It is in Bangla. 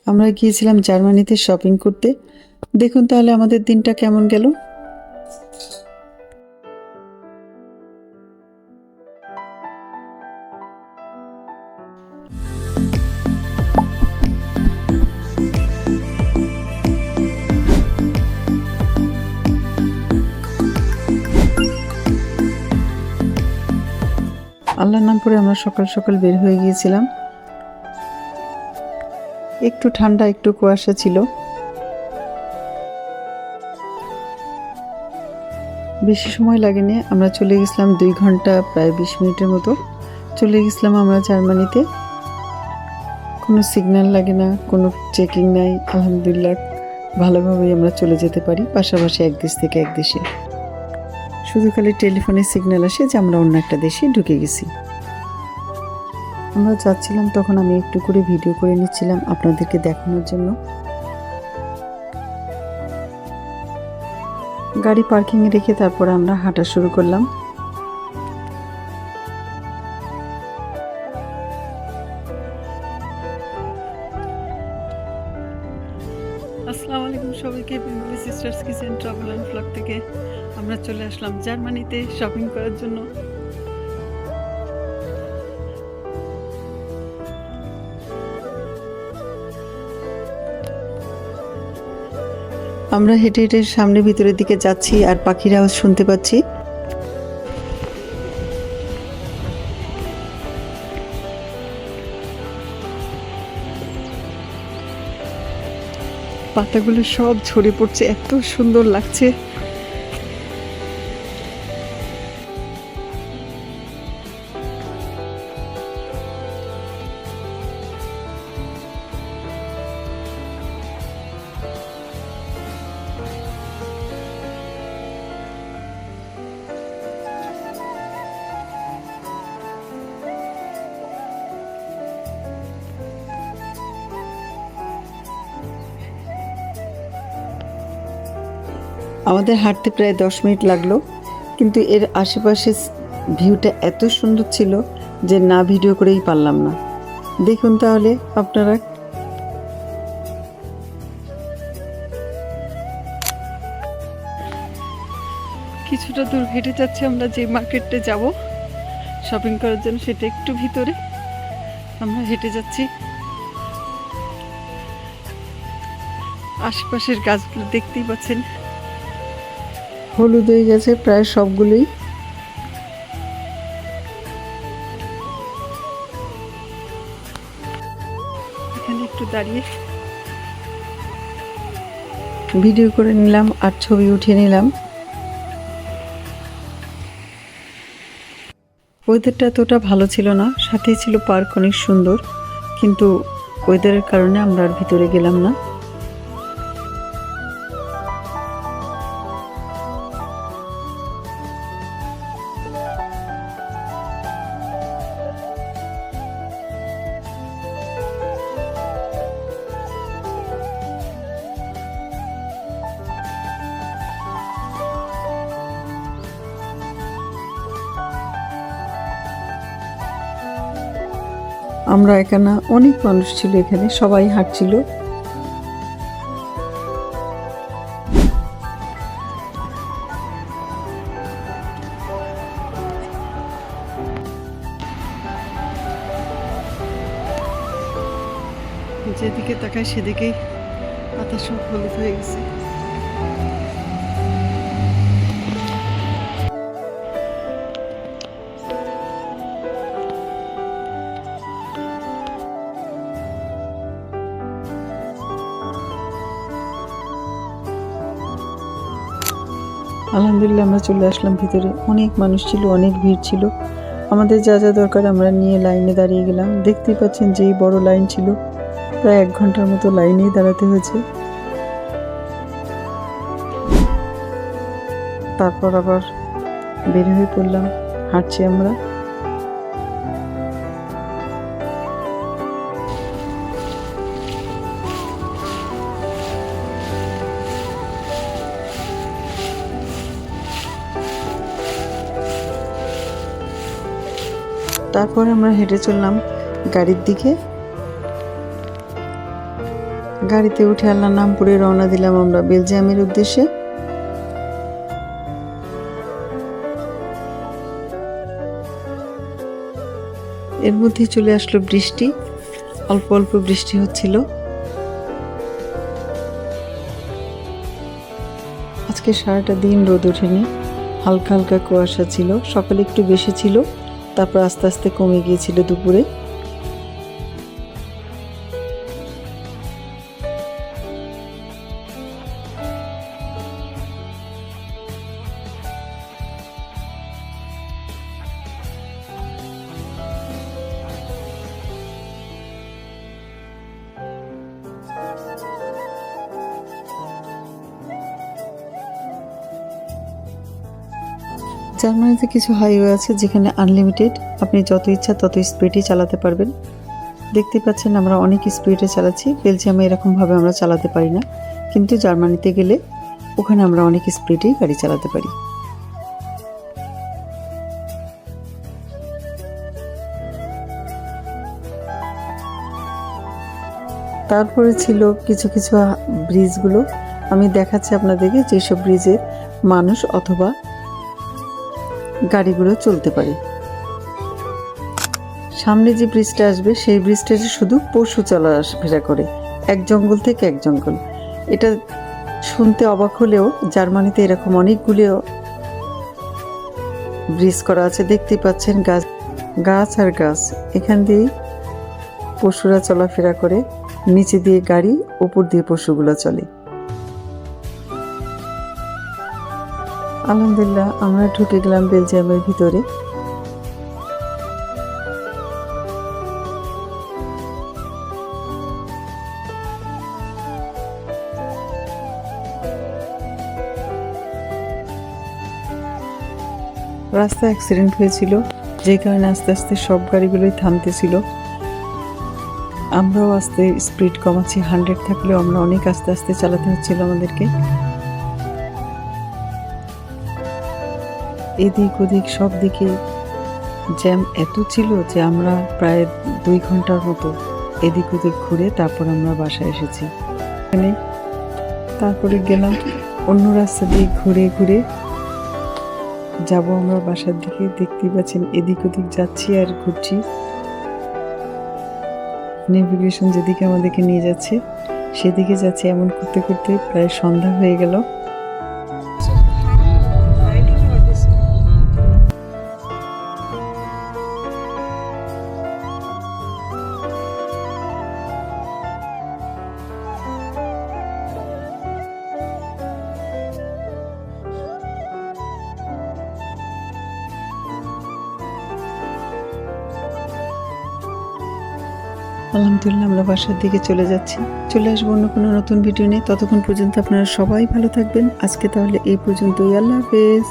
আমরা গিয়েছিলাম জার্মানিতে শপিং করতে। দেখুন তাহলে আমাদের দিনটা কেমন গেল। আল্লাহর নাম করে আমরা সকাল সকাল বের হয়ে গিয়েছিলাম। একটু ঠান্ডা, একটু কুয়াশা ছিল। বেশি সময় লাগেনি, আমরা চলে গেছিলাম 2 ঘন্টা প্রায় 20 মিনিটের মতো চলে গেছিলাম আমরা জার্মানিতে। কোনো সিগন্যাল লাগে না, কোনো চেকিং নাই। আলহামদুলিল্লাহ ভালোভাবেই আমরা চলে যেতে পারি পাশাপাশি এক দেশ থেকে এক দেশে। শুধু খালি টেলিফোনের সিগন্যাল আসে যে আমরা অন্য একটা দেশে ঢুকে গেছি। আমরা যাচ্ছিলাম তখন আমি একটু করে ভিডিও করে নিচ্ছিলাম আপনাদেরকে দেখানোর জন্য। গাড়ি পার্কিংয়ে রেখে তারপর আমরা হাঁটা শুরু করলাম। আসসালামু আলাইকুম সবাইকে, Bengali sisters kitchen travel and blog থেকে আমরা চলে আসলাম জার্মানিতে শপিং করার জন্য। আমরা হেঁটে হেঁটে সামনে ভিতরের দিকে যাচ্ছি আর পাখির আওয়াজ শুনতে পাচ্ছি। পাতাগুলো সব ঝরে পড়ছে, এত সুন্দর লাগছে। আমাদের হাঁটতে প্রায় 10 মিনিট লাগলো, কিন্তু এর আশেপাশে ভিউটা এত সুন্দর ছিল যে না ভিডিও করেই পারলাম না। দেখুন তাহলে আপনারা। কিছুটা দূর হেঁটে যাচ্ছি আমরা যে মার্কেটে যাব শপিং করার জন্য, সেটা একটু ভিতরে। আমরা হেঁটে যাচ্ছি, আশেপাশের গাছগুলো দেখতেই পাচ্ছেন হলুদ হয়ে গেছে প্রায় সবগুলোই। এখানে একটু দাঁড়িয়ে ভিডিও করে নিলাম আর ছবি উঠিয়ে নিলাম। ওয়েদারটা এতটা ভালো ছিল না, সাথেই ছিল পার্ক অনেক সুন্দর, কিন্তু ওয়েদারের কারণে আমরা আর ভিতরে গেলাম না। আমরা একা না, অনেক মানুষ ছিল এখানে, সবাই হাঁটছিল। যেদিকে তাকায় সেদিকেই পাতা সব হলুদ হয়ে গেছে। আলহামদুলিল্লাহ আমরা চলে আসলাম ভিতরে। অনেক মানুষ ছিল, অনেক ভিড় ছিল। আমাদের যা যা দরকার আমরা নিয়ে লাইনে দাঁড়িয়ে গেলাম। দেখতেই পাচ্ছেন যেই বড় লাইন ছিল, প্রায় 1 ঘন্টার মতো লাইনেই দাঁড়াতে হয়েছে। তারপর আবার বের হয়ে পড়লাম, হাঁটছি আমরা। তারপরে আমরা হেঁটে চললাম গাড়ির দিকে। গাড়িতে উঠে আল্লাহর নাম পড়ে রওনা দিলাম আমরা বেলজিয়ামের উদ্দেশ্যে। এর মধ্যে চলে আসলো বৃষ্টি, অল্প অল্প বৃষ্টি হচ্ছিল। আজকে সারাটা দিন রোদ ওঠেনি, হালকা হালকা কুয়াশা ছিল। সকালে একটু বেশি ছিল, তারপর আস্তে আস্তে কমে গিয়েছিল দুপুরে। জার্মানিতে কিছু হাইওয়ে আছে যেখানে আনলিমিটেড, আপনি যত ইচ্ছা তত স্পিডে চালাতে পারবেন। দেখতে পাচ্ছেন আমরা অনেক স্পিডে চালাচ্ছি। বেলজিয়ামে এরকমভাবে আমরা চালাতে পারি না, কিন্তু জার্মানিতে গেলে ওখানে আমরা অনেক স্পিডেই গাড়ি চালাতে পারি। তারপরে ছিল কিছু কিছু ব্রিজগুলো, আমি দেখাচ্ছি আপনাদেরকে যেসব ব্রিজে মানুষ অথবা গাড়িগুলো চলতে পারে। সামনে যে ব্রিজটা আসবে সেই ব্রিজটাতে শুধু পশু চলাফেরা করে, এক জঙ্গল থেকে এক জঙ্গল। এটা শুনতে অবাক হলেও জার্মানিতে এরকম অনেকগুলো ব্রিজ করা আছে। দেখতে পাচ্ছেন গাছ গাছ আর গাছ, এখান দিয়েই পশুরা চলাফেরা করে। নিচে দিয়ে গাড়ি, উপর দিয়ে পশুগুলো চলে। আলহামদুলিল্লাহ আমরা ঢুকে গেলাম বেলজিয়ামের ভিতরে। রাস্তায় অ্যাক্সিডেন্ট হয়েছিল, যে কারণে আস্তে আস্তে সব গাড়িগুলোই থামতেছিল। আমরাও আস্তে স্পিড কমাচ্ছি, 100 থাকলেও আমরা অনেক আস্তে আস্তে চালাতে হচ্ছিল আমাদেরকে। এদিক ওদিক সব দিকে জ্যাম এত ছিল যে আমরা প্রায় 2 ঘন্টার মতো এদিক ওদিক ঘুরে তারপর আমরা বাসায় এসেছি। তারপরে গেলাম অন্য রাস্তা দিয়ে ঘুরে ঘুরে যাব আমরা বাসার দিকে। দেখতেই পাচ্ছেন এদিক ওদিক যাচ্ছি আর ঘুরছি। নেভিগেশন যেদিকে আমাদেরকে নিয়ে যাচ্ছে সেদিকে যাচ্ছি। এমন করতে করতে প্রায় সন্ধ্যা হয়ে গেল। আলহামদুলিল্লাহ আমরা বাসার দিকে চলে যাচ্ছি। চলে আসবো অন্য কোনো নতুন ভিডিও নিয়ে। ততক্ষণ পর্যন্ত আপনারা সবাই ভালো থাকবেন। আজকে তাহলে এই পর্যন্তই। আল্লাহ হাফেজ।